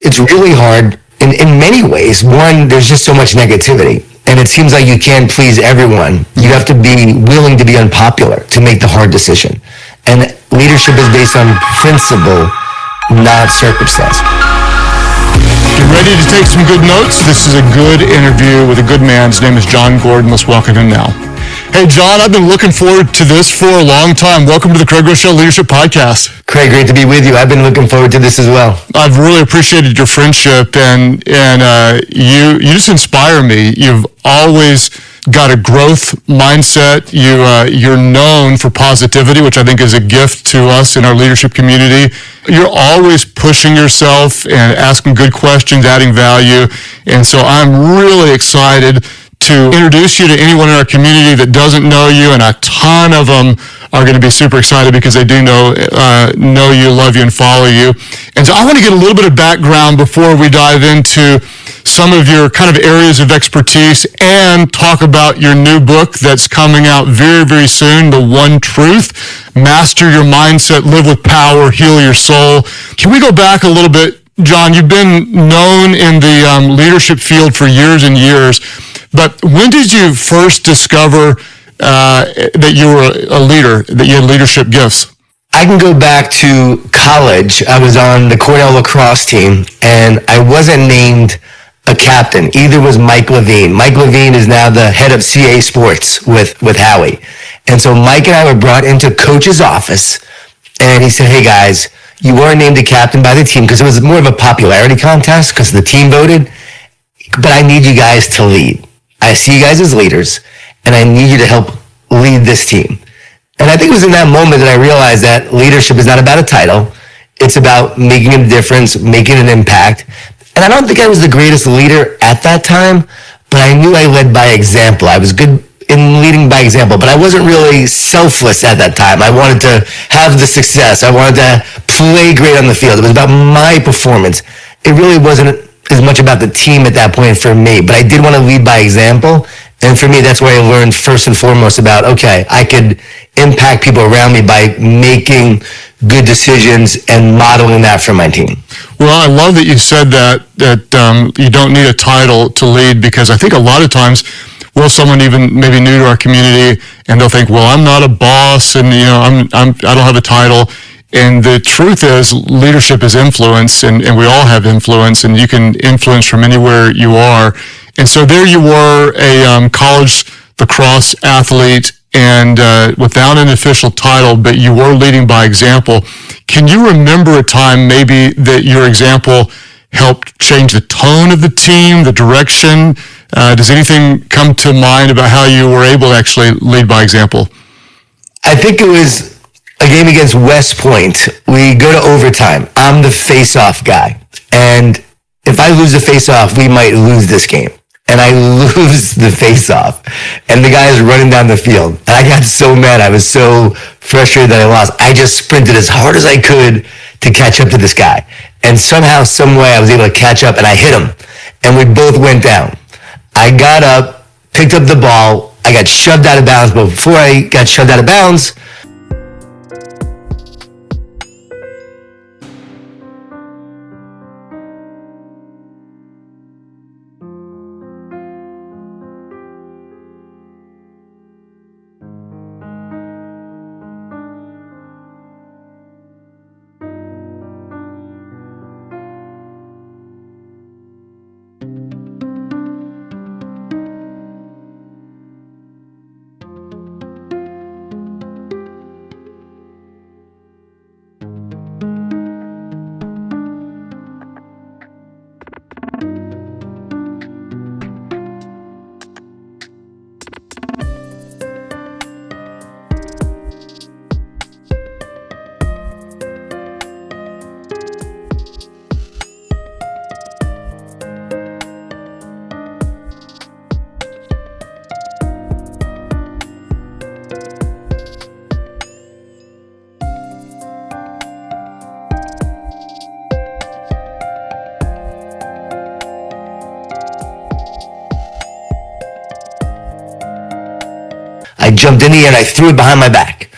It's really hard in many ways. One, there's just so much negativity, and it seems like you can't please everyone. You have to be willing to be unpopular to make the hard decision. And leadership is based on principle, not circumstance. Get ready to take some good notes. This is a good interview with a good man. His name is John Gordon. Let's welcome him now. Hey, John, I've been looking forward to this for a long time. Welcome to the Craig Groeschel Leadership Podcast. Craig, great to be with you. I've been looking forward to this as well. I've really appreciated your friendship, and you just inspire me. You've always got a growth mindset. You're known for positivity, which I think is a gift to us in our leadership community. You're always pushing yourself and asking good questions, adding value. And so I'm really excited to introduce you to anyone in our community that doesn't know you, and a ton of them are going to be super excited because they do know you, love you, and follow you. And so I want to get a little bit of background before we dive into some of your kind of areas of expertise and talk about your new book that's coming out very, very soon, The One Truth, Master Your Mindset, Live with Power, Heal Your Soul. Can we go back a little bit? John, you've been known in the leadership field for years and years, but when did you first discover that you were a leader, that you had leadership gifts? I can go back to college. I was on the Cornell lacrosse team, and I wasn't named a captain. Either was Mike Levine. Mike Levine is now the head of CA Sports with Howie. And so Mike and I were brought into coach's office, and he said, hey guys, you weren't named a captain by the team because it was more of a popularity contest because the team voted, but I need you guys to lead. I see you guys as leaders, and I need you to help lead this team. And I think it was in that moment that I realized that leadership is not about a title. It's about making a difference, making an impact. And I don't think I was the greatest leader at that time, but I knew I led by example. I was good in leading by example, but I wasn't really selfless at that time. I wanted to have the success. I wanted to play great on the field. It was about my performance. It really wasn't as much about the team at that point for me, but I did want to lead by example. And for me, that's where I learned first and foremost about, okay, I could impact people around me by making good decisions and modeling that for my team. Well, I love that you said that you don't need a title to lead, because I think a lot of times, someone even maybe new to our community, and they'll think, well, I'm not a boss, and I don't have a title. And the truth is, leadership is influence, and we all have influence, and you can influence from anywhere you are. And so there you were, a college lacrosse athlete, and without an official title, but you were leading by example. Can you remember a time maybe that your example helped change the tone of the team, the direction? Does anything come to mind about how you were able to actually lead by example? I think it was a game against West Point. We go to overtime. I'm the face-off guy. And if I lose the face-off, we might lose this game. And I lose the face-off. And the guy is running down the field. And I got so mad. I was so frustrated that I lost. I just sprinted as hard as I could to catch up to this guy. And somehow, some way, I was able to catch up, and I hit him. And we both went down. I got up, picked up the ball. I got shoved out of bounds. But before I got shoved out of bounds, I jumped in the air and I threw it behind my back.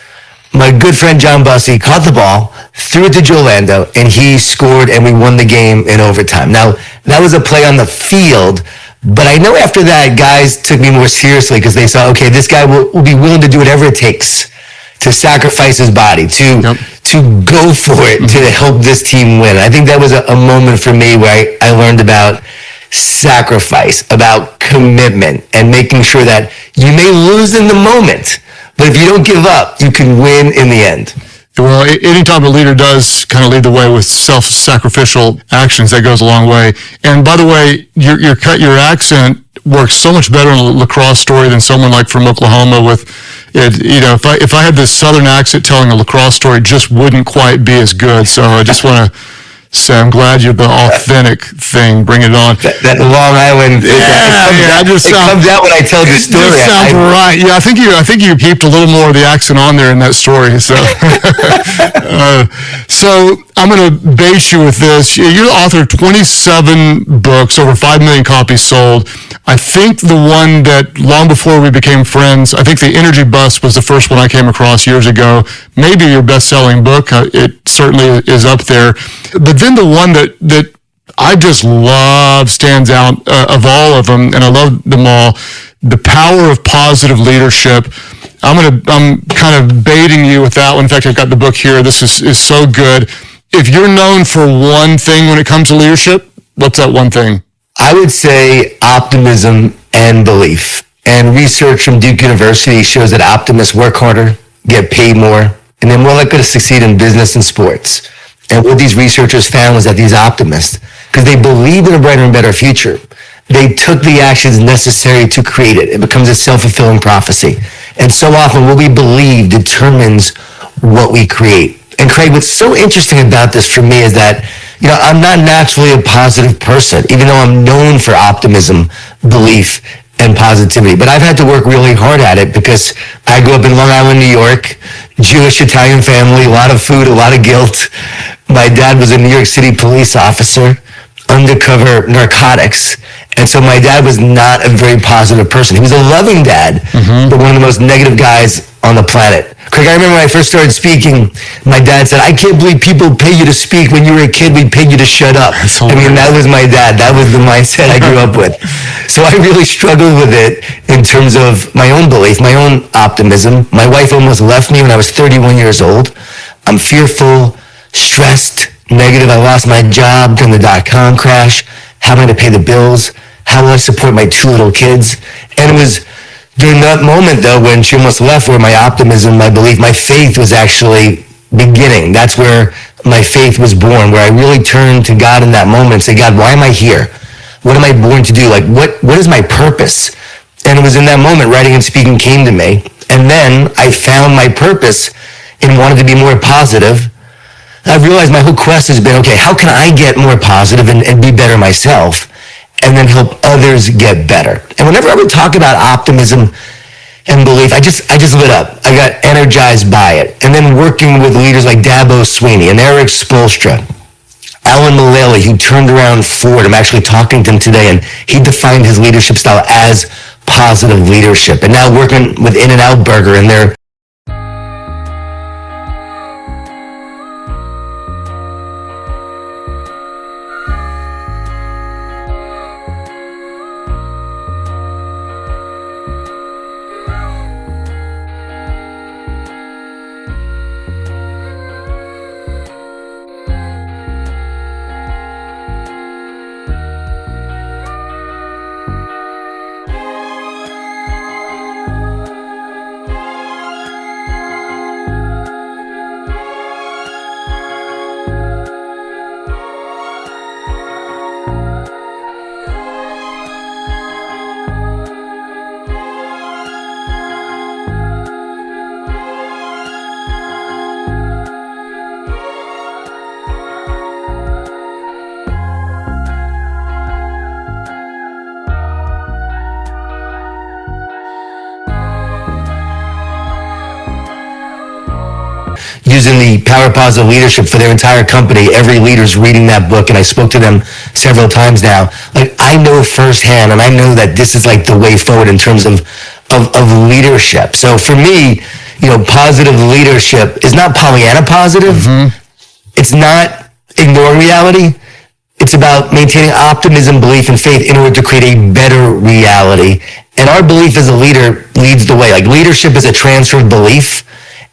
My good friend John Bussey caught the ball, threw it to Joe Lando, and he scored, and we won the game in overtime. Now, that was a play on the field, but I know after that, guys took me more seriously because they saw, okay, this guy will be willing to do whatever it takes to sacrifice his body, to go for it, to help this team win. I think that was a moment for me where I learned about sacrifice, about commitment, and making sure that you may lose in the moment, but if you don't give up, you can win in the end. Well, anytime a leader does kind of lead the way with self-sacrificial actions, that goes a long way. And by the way, your accent works so much better in a lacrosse story than someone like from Oklahoma with it. You know, if I had this Southern accent telling a lacrosse story, it just wouldn't quite be as good. So I just want to say I'm glad you're the authentic thing. Bring it on. That Long Island. It comes out when I tell the story. It sounds right. Yeah, I think you heaped a little more of the accent on there in that story. So, so I'm going to base you with this. You're the author of 27 books, over 5 million copies sold. I think the one that long before we became friends, I think The Energy Bus was the first one I came across years ago. Maybe your best-selling book. It certainly is up there. But then the one that I just love, stands out of all of them, and I love them all, The Power of Positive Leadership. I'm kind of baiting you with that one. In fact, I've got the book here. This is so good. If you're known for one thing when it comes to leadership, what's that one thing? I would say optimism and belief. And research from Duke University shows that optimists work harder, get paid more, and they're more likely to succeed in business and sports. And what these researchers found was that these optimists, because they believe in a brighter and better future, they took the actions necessary to create it. It becomes a self-fulfilling prophecy. And so often what we believe determines what we create. And Craig, what's so interesting about this for me is that, you know, I'm not naturally a positive person, even though I'm known for optimism, belief, and positivity. But I've had to work really hard at it because I grew up in Long Island, New York, Jewish Italian family, a lot of food, a lot of guilt. My dad was a New York City police officer, undercover narcotics. And so my dad was not a very positive person. He was a loving dad, but one of the most negative guys on the planet. Craig, I remember when I first started speaking, my dad said, I can't believe people pay you to speak. When you were a kid, we paid you to shut up. I mean, that was my dad. That was the mindset I grew up with. So I really struggled with it in terms of my own belief, my own optimism. My wife almost left me when I was 31 years old. I'm fearful, stressed, negative. I lost my job during the .com crash. How am I going to pay the bills? How will I support my 2 little kids? And it was during that moment, though, when she almost left, where my optimism, my belief, my faith was actually beginning. That's where my faith was born, where I really turned to God in that moment and said, God, why am I here? What am I born to do? Like, what is my purpose? And it was in that moment writing and speaking came to me. And then I found my purpose and wanted to be more positive. I realized my whole quest has been, okay, how can I get more positive and be better myself, and then help others get better? And whenever I would talk about optimism and belief, I just lit up. I got energized by it. And then working with leaders like Dabo Sweeney and Eric Spoelstra, Alan Mullally, who turned around Ford. I'm actually talking to him today, and he defined his leadership style as positive leadership. And now working with In-N-Out Burger and their using the Power of Positive Leadership for their entire company. Every leader's reading that book, and I spoke to them several times now. Like, I know firsthand, and I know that this is like the way forward in terms of leadership. So for me, you know, positive leadership is not Pollyanna positive, It's not ignoring reality. It's about maintaining optimism, belief, and faith in order to create a better reality. And our belief as a leader leads the way. Like, leadership is a transfer of belief.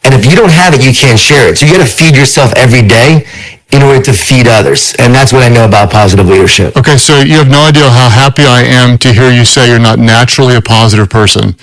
And if you don't have it, you can't share it. So you got to feed yourself every day in order to feed others. And that's what I know about positive leadership. Okay, so you have no idea how happy I am to hear you say you're not naturally a positive person.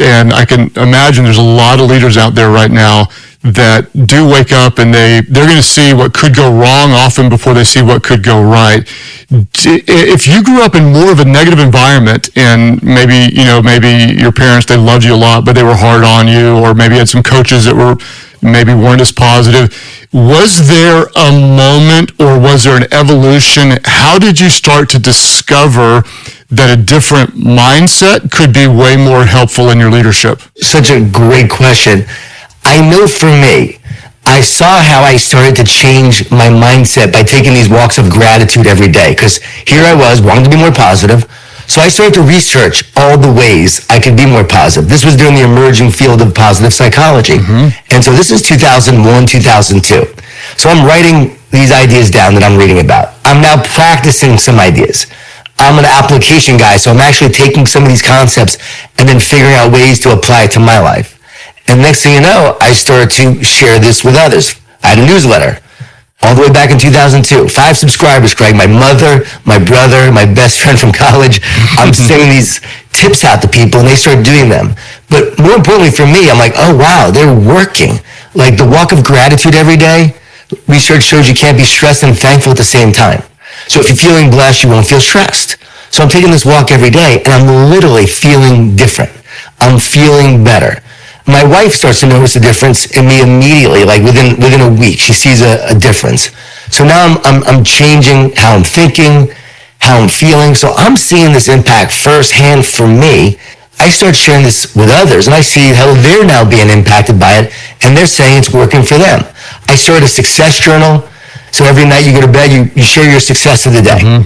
And I can imagine there's a lot of leaders out there right now that do wake up and they're going to see what could go wrong often before they see what could go right. If you grew up in more of a negative environment and maybe your parents, they loved you a lot, but they were hard on you, or maybe you had some coaches that weren't as positive, was there a moment or was there an evolution? How did you start to discover that a different mindset could be way more helpful in your leadership? Such a great question. I know for me, I saw how I started to change my mindset by taking these walks of gratitude every day. Because here I was, wanting to be more positive. So I started to research all the ways I could be more positive. This was during the emerging field of positive psychology. And so this is 2001, 2002. So I'm writing these ideas down that I'm reading about. I'm now practicing some ideas. I'm an application guy, so I'm actually taking some of these concepts and then figuring out ways to apply it to my life. And next thing you know, I started to share this with others. I had a newsletter all the way back in 2002. 5 subscribers, Craig. My mother, my brother, my best friend from college. I'm sending these tips out to people, and they start doing them. But more importantly for me, I'm like, oh, wow, they're working. Like the walk of gratitude every day, research shows you can't be stressed and thankful at the same time. So if you're feeling blessed, you won't feel stressed. So I'm taking this walk every day, and I'm literally feeling different. I'm feeling better. My wife starts to notice a difference in me immediately, like within a week. She sees a difference. So now I'm changing how I'm thinking, how I'm feeling. So I'm seeing this impact firsthand for me. I start sharing this with others, and I see how they're now being impacted by it, and they're saying it's working for them. I started a success journal. So every night you go to bed, you share your success of the day.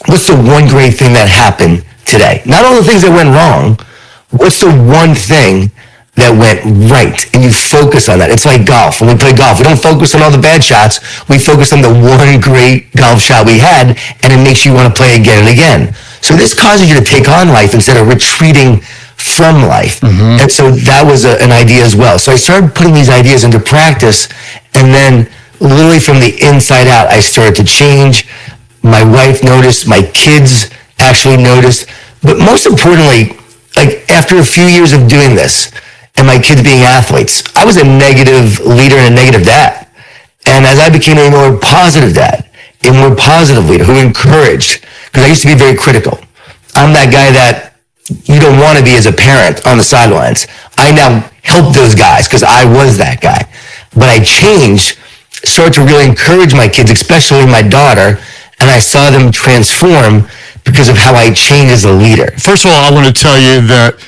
What's the one great thing that happened today? Not all the things that went wrong. What's the one thing that went right? And you focus on that. It's like golf. When we play golf, we don't focus on all the bad shots. We focus on the one great golf shot we had, and it makes you want to play again and again. So this causes you to take on life instead of retreating from life. And so that was an idea as well. So I started putting these ideas into practice, and then literally from the inside out, I started to change. My wife noticed, my kids actually noticed, but most importantly, like after a few years of doing this, and my kids being athletes, I was a negative leader and a negative dad. And as I became a more positive dad, a more positive leader who encouraged, because I used to be very critical. I'm that guy that you don't want to be as a parent on the sidelines. I now help those guys because I was that guy. But I changed, started to really encourage my kids, especially my daughter, and I saw them transform because of how I changed as a leader. First of all, I want to tell you that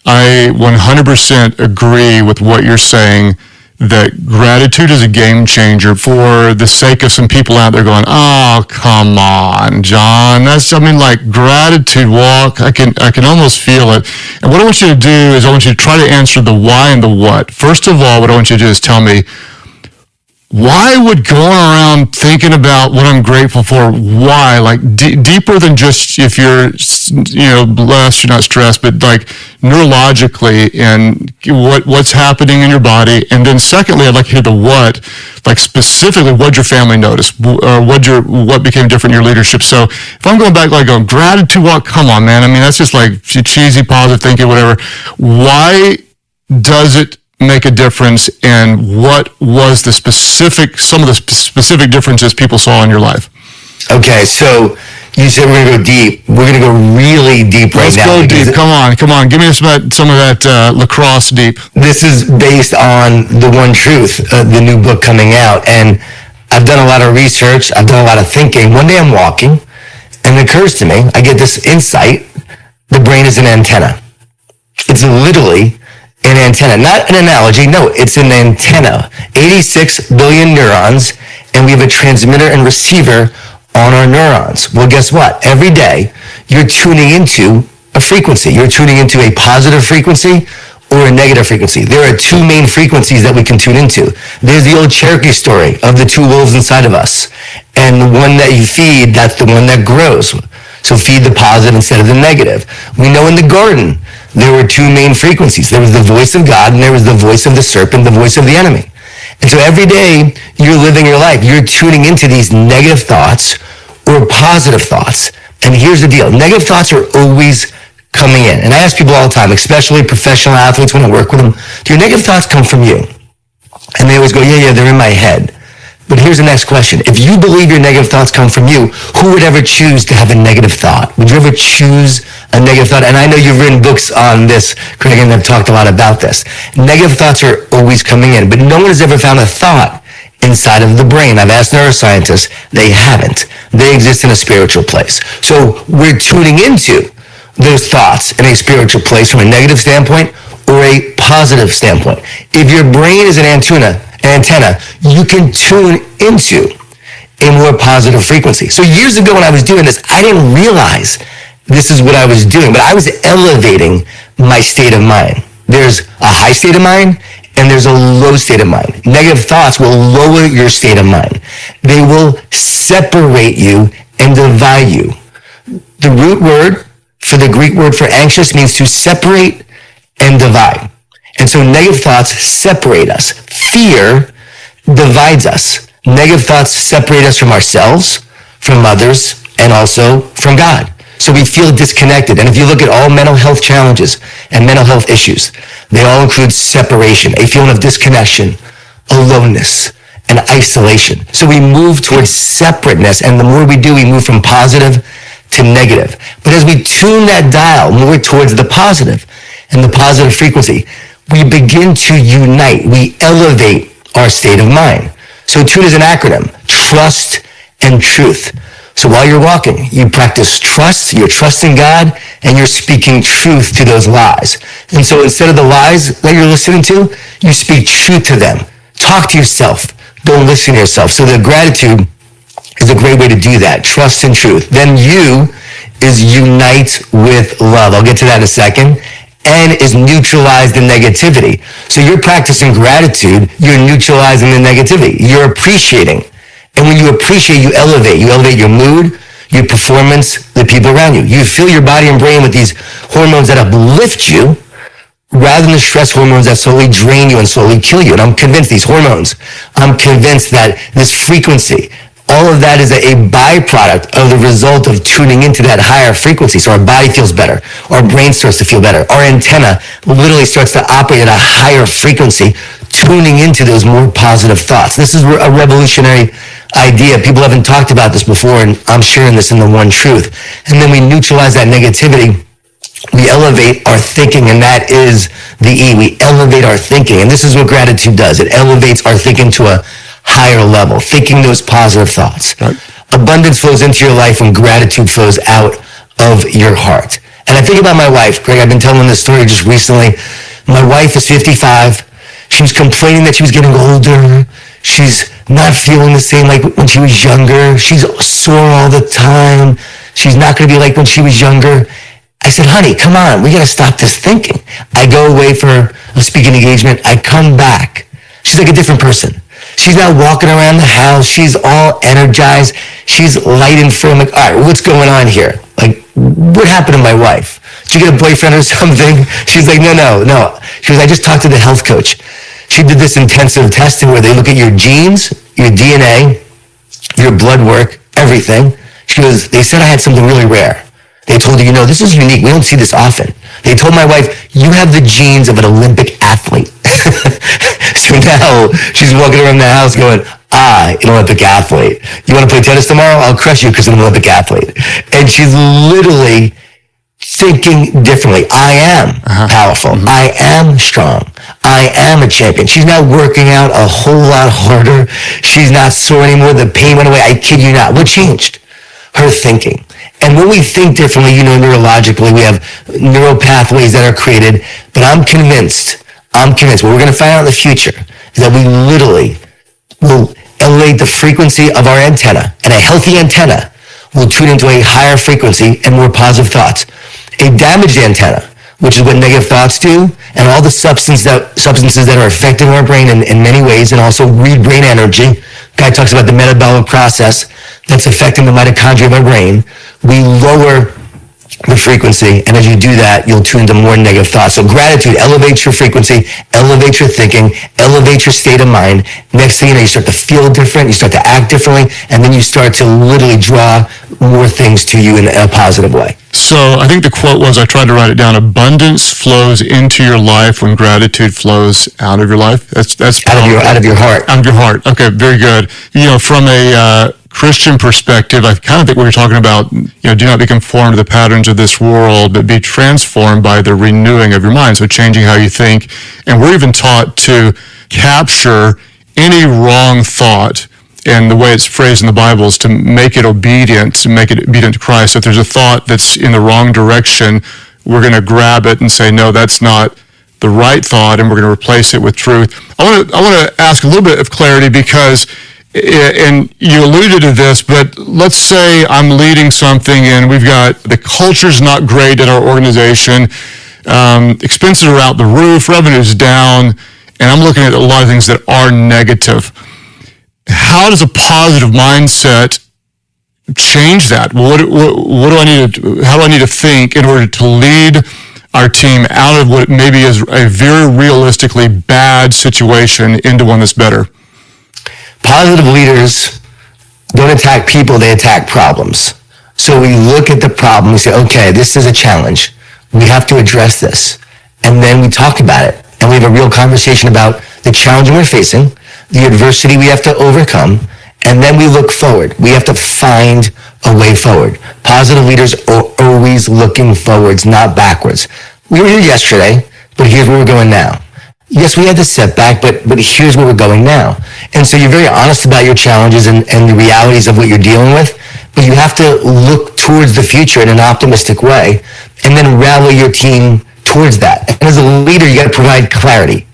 I 100% agree with what you're saying, that gratitude is a game changer. For the sake of some people out there going, oh, come on, John. Like gratitude walk, I can almost feel it. And what I want you to do is I want you to try to answer the why and the what. First of all, what I want you to do is tell me, why would going around thinking about what I'm grateful for, why? Like deeper than just if you're, blessed, you're not stressed, but like neurologically and what's happening in your body. And then secondly, I'd like to hear the what, like specifically what your family noticed, or what became different in your leadership. So if I'm going back, like going gratitude walk, come on, man. I mean, that's just like cheesy, positive thinking, whatever. Why does it make a difference, and what was some of the specific differences people saw in your life? Okay, so you said we're going to go deep. We're going to go really deep right now. Let's go deep. Come on. Give me some of that lacrosse deep. This is based on The One Truth, the new book coming out. And I've done a lot of research. I've done a lot of thinking. One day I'm walking, and it occurs to me, I get this insight, the brain is an antenna. It's literally an antenna, not an analogy. No, it's an antenna. 86 billion neurons, and we have a transmitter and receiver on our neurons. Well, guess what? Every day, you're tuning into a frequency. You're tuning into a positive frequency or a negative frequency. There are two main frequencies that we can tune into. There's the old Cherokee story of the two wolves inside of us. And the one that you feed, that's the one that grows. So feed the positive instead of the negative. We know in the garden, there were two main frequencies. There was the voice of God and there was the voice of the serpent, the voice of the enemy. And so every day you're living your life, you're tuning into these negative thoughts or positive thoughts. And here's the deal. Negative thoughts are always coming in. And I ask people all the time, especially professional athletes when I work with them, do your negative thoughts come from you? And they always go, yeah, they're in my head. But here's the next question. If you believe your negative thoughts come from you, who would ever choose to have a negative thought? Would you ever choose a negative thought? And I know you've written books on this, Craig, and I've talked a lot about this. Negative thoughts are always coming in, but no one has ever found a thought inside of the brain. I've asked neuroscientists, they haven't. They exist in a spiritual place. So we're tuning into those thoughts in a spiritual place from a negative standpoint or a positive standpoint. If your brain is an antenna, you can tune into a more positive frequency. So years ago when I was doing this, I didn't realize this is what I was doing, but I was elevating my state of mind. There's a high state of mind and there's a low state of mind. Negative thoughts will lower your state of mind. They will separate you and divide you. The root word for the Greek word for anxious means to separate and divide. And so negative thoughts separate us. Fear divides us. Negative thoughts separate us from ourselves, from others, and also from God. So we feel disconnected. And if you look at all mental health challenges and mental health issues, they all include separation, a feeling of disconnection, aloneness, and isolation. So we move towards separateness, and the more we do, we move from positive to negative. But as we tune that dial more towards the positive and the positive frequency, we begin to unite. We elevate our state of mind. So TUNE is an acronym, trust and truth. So while you're walking, you practice trust, you're trusting God, and you're speaking truth to those lies. And so instead of the lies that you're listening to, you speak truth to them. Talk to yourself. Don't listen to yourself. So the gratitude is a great way to do that. Trust and truth. Then U is unite with love. I'll get to that in a second. N is neutralize the negativity. So you're practicing gratitude, you're neutralizing the negativity. You're appreciating. And when you appreciate, you elevate. You elevate your mood, your performance, the people around you. You fill your body and brain with these hormones that uplift you rather than the stress hormones that slowly drain you and slowly kill you. And I'm convinced I'm convinced that this frequency, all of that is a byproduct of the result of tuning into that higher frequency. So our body feels better. Our brain starts to feel better. Our antenna literally starts to operate at a higher frequency, tuning into those more positive thoughts. This is a revolutionary idea. People haven't talked about this before, and I'm sharing this in the One Truth. And then we neutralize that negativity. We elevate our thinking, and that is the E. We elevate our thinking. And this is what gratitude does. It elevates our thinking to a higher level, thinking those positive thoughts. Right. Abundance flows into your life when gratitude flows out of your heart. And I think about my wife, Greg. I've been telling this story just recently. My wife is 55. She was complaining that she was getting older. She's not feeling the same like when she was younger. She's sore all the time. She's not going to be like when she was younger. I said, honey, come on. We got to stop this thinking. I go away for a speaking engagement. I come back. She's like a different person. She's now walking around the house. She's all energized. She's light and free. I'm like, all right, what's going on here? Like, what happened to my wife? Did you get a boyfriend or something? She's like, no. She goes, I just talked to the health coach. She did this intensive testing where they look at your genes, your DNA, your blood work, everything. She goes, they said I had something really rare. They told her, this is unique. We don't see this often. They told my wife, you have the genes of an Olympic athlete. So now she's walking around the house going, an Olympic athlete. You want to play tennis tomorrow? I'll crush you because I'm an Olympic athlete. And she's literally thinking differently. I am powerful. Mm-hmm. I am strong. I am a champion. She's now working out a whole lot harder. She's not sore anymore. The pain went away. I kid you not. What changed? Her thinking. And when we think differently, neurologically, we have neural pathways that are created. But I'm convinced what we're going to find out in the future is that we literally will elevate the frequency of our antenna. And a healthy antenna will tune into a higher frequency and more positive thoughts. A damaged antenna which is what negative thoughts do, and all the substances that are affecting our brain in many ways, and also read brain energy. Guy talks about the metabolic process that's affecting the mitochondria of our brain. We lower the frequency, and as you do that, you'll tune into more negative thoughts. So gratitude elevates your frequency, elevates your thinking, elevates your state of mind. Next thing you know, you start to feel different, you start to act differently, and then you start to literally draw more things to you in a positive way. So I think the quote was, I tried to write it down, abundance flows into your life when gratitude flows out of your life. That's out of your heart. Out of your heart. Okay, very good. From a Christian perspective, I kind of think we were talking about, do not be conformed to the patterns of this world, but be transformed by the renewing of your mind. So changing how you think. And we're even taught to capture any wrong thought. And the way it's phrased in the Bible is to make it obedient, to Christ. So if there's a thought that's in the wrong direction, we're going to grab it and say, no, that's not the right thought, and we're going to replace it with truth. I want to ask a little bit of clarity because, and you alluded to this, but let's say I'm leading something and we've got, the culture's not great at our organization, expenses are out the roof, revenue's down, and I'm looking at a lot of things that are negative. How does a positive mindset change that? How do I need to think in order to lead our team out of what maybe is a very realistically bad situation into one that's better? Positive leaders don't attack people, they attack problems. So we look at the problem, we say, okay, this is a challenge. We have to address this. And then we talk about it. And we have a real conversation about the challenge we're facing, the adversity we have to overcome, and then we look forward. We have to find a way forward. Positive leaders are always looking forwards, not backwards. We were here yesterday, but here's where we're going now. Yes, we had the setback, but here's where we're going now. And so you're very honest about your challenges and the realities of what you're dealing with, but you have to look towards the future in an optimistic way and then rally your team towards that. And as a leader, you got to provide clarity.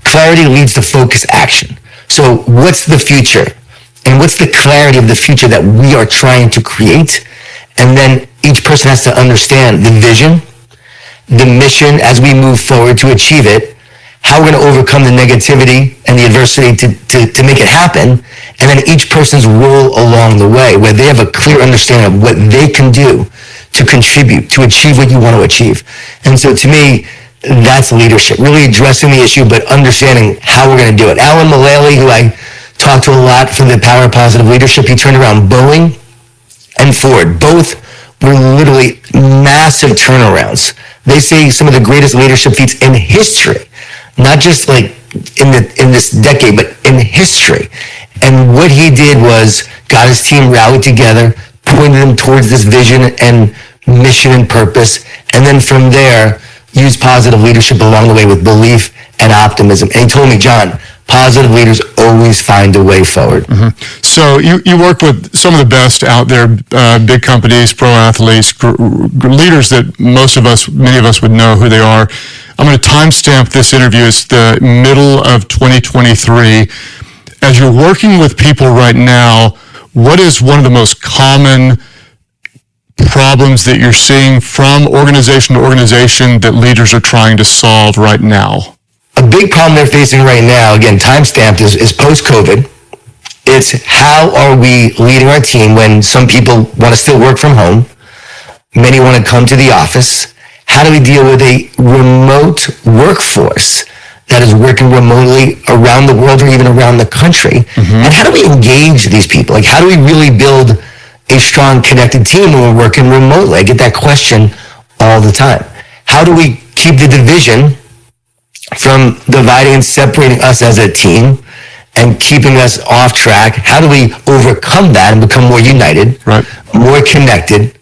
Clarity leads to focused action. So what's the future? And what's the clarity of the future that we are trying to create? And then each person has to understand the vision, the mission as we move forward to achieve it, how we're going to overcome the negativity and the adversity to make it happen, and then each person's role along the way, where they have a clear understanding of what they can do to contribute, to achieve what you want to achieve. And so to me, that's leadership, really addressing the issue, but understanding how we're going to do it. Alan Mulally, who I talked to a lot from the Power of Positive Leadership, he turned around Boeing and Ford. Both were literally massive turnarounds. They say some of the greatest leadership feats in history, not just like in this decade, but in history. And what he did was got his team rallied together, pointed them towards this vision and mission and purpose, and then from there, use positive leadership along the way with belief and optimism. And he told me, John, positive leaders always find a way forward. Mm-hmm. So you work with some of the best out there, big companies, pro athletes, leaders that many of us would know who they are. I'm going to timestamp this interview. It's the middle of 2023. As you're working with people right now, what is one of the most common problems that you're seeing from organization to organization that leaders are trying to solve right now? A big problem they're facing right now, again, time-stamped, is post-COVID. It's how are we leading our team when some people want to still work from home, many want to come to the office. How do we deal with a remote workforce that is working remotely around the world or even around the country? Mm-hmm. And how do we engage these people? Like, how do we really build a strong, connected team when we're working remotely? I get that question all the time. How do we keep the division from dividing and separating us as a team and keeping us off track? How do we overcome that and become more united, right, more connected,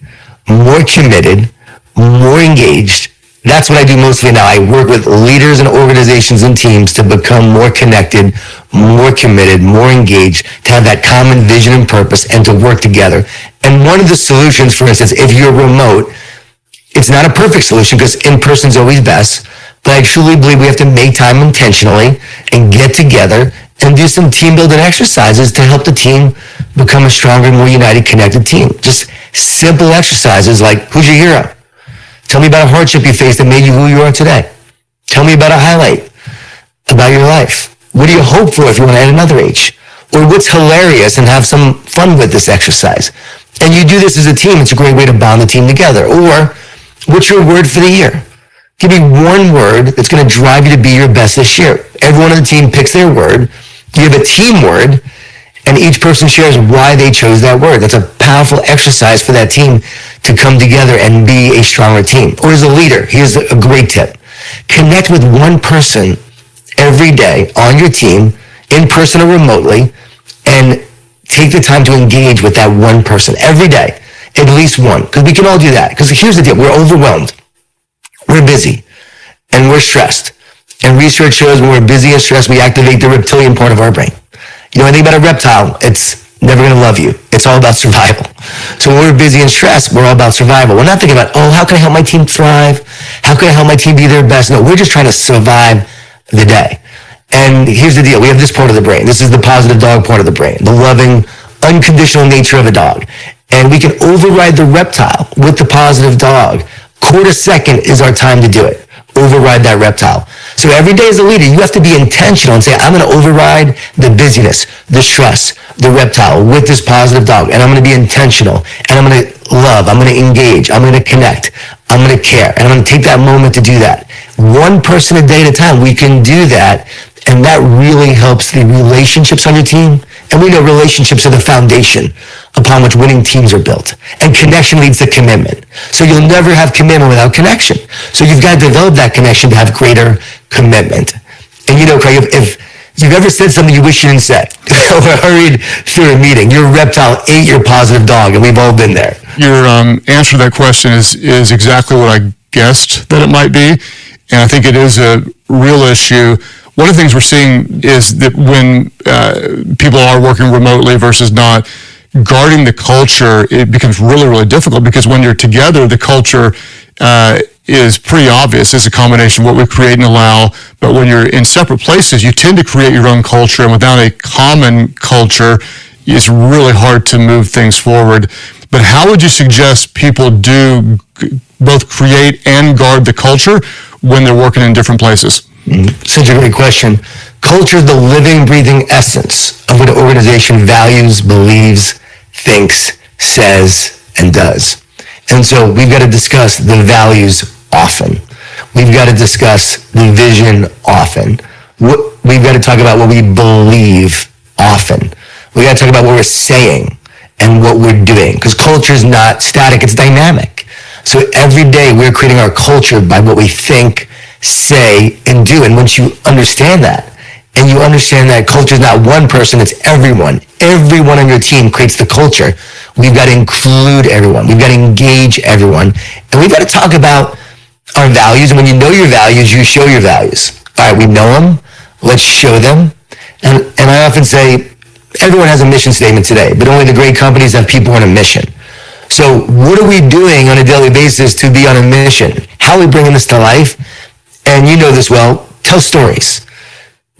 more committed, more engaged? That's what I do mostly now. I work with leaders and organizations and teams to become more connected, more committed, more engaged, to have that common vision and purpose and to work together. And one of the solutions, for instance, if you're remote, it's not a perfect solution because in-person is always best, but I truly believe we have to make time intentionally and get together and do some team building exercises to help the team become a stronger, more united, connected team. Just simple exercises like, who's your hero? Tell me about a hardship you faced that made you who you are today. Tell me about a highlight about your life. What do you hope for if you want to add another H? Or what's hilarious and have some fun with this exercise. And you do this as a team. It's a great way to bond the team together. Or what's your word for the year? Give me one word that's going to drive you to be your best this year. Everyone on the team picks their word. You have a team word, and each person shares why they chose that word. That's a powerful exercise for that team to come together and be a stronger team. Or as a leader, here's a great tip. Connect with one person every day on your team, in person or remotely, and take the time to engage with that one person every day, at least one, because we can all do that. Because here's the deal, we're overwhelmed, we're busy, and we're stressed. And research shows when we're busy and stressed, we activate the reptilian part of our brain. You know anything about a reptile? It's never going to love you. It's all about survival. So when we're busy and stressed, we're all about survival. We're not thinking about, oh, how can I help my team thrive? How can I help my team be their best? No, we're just trying to survive the day. And here's the deal. We have this part of the brain. This is the positive dog part of the brain, the loving, unconditional nature of a dog. And we can override the reptile with the positive dog. Quarter second is our time to do it. Override that reptile. So every day as a leader, you have to be intentional and say, I'm going to override the busyness, the stress, the reptile with this positive dog. And I'm going to be intentional. And I'm going to love. I'm going to engage. I'm going to connect. I'm going to care. And I'm going to take that moment to do that. One person a day at a time, we can do that. And that really helps the relationships on your team. And we know relationships are the foundation upon which winning teams are built. And connection leads to commitment. So you'll never have commitment without connection. So you've got to develop that connection to have greater commitment. And you know, Craig, if you've ever said something you wish you didn't say, or hurried through a meeting, your reptile ate your positive dog, and we've all been there. Your answer to that question is exactly what I guessed that it might be. And I think it is a real issue. One of the things we're seeing is that when people are working remotely versus not, guarding the culture, it becomes really, really difficult, because when you're together, the culture is pretty obvious. It's a combination of what we create and allow. But when you're in separate places, you tend to create your own culture. And without a common culture, it's really hard to move things forward. But how would you suggest people do both create and guard the culture when they're working in different places? Such a great question. Culture is the living, breathing essence of what an organization values, believes, thinks, says, and does. And so we've got to discuss the values often. We've got to discuss the vision often. We've got to talk about what we believe often. We've got to talk about what we're saying and what we're doing, because culture is not static, it's dynamic. So every day we're creating our culture by what we think, say, and do. And once you understand that, and you understand that culture is not one person, it's everyone. Everyone on your team creates the culture. We've got to include everyone. We've got to engage everyone. And we've got to talk about our values. And when you know your values, you show your values. All right, we know them. Let's show them. And I often say, everyone has a mission statement today, but only the great companies have people on a mission. So what are we doing on a daily basis to be on a mission? How are we bringing this to life? And you know this well, tell stories.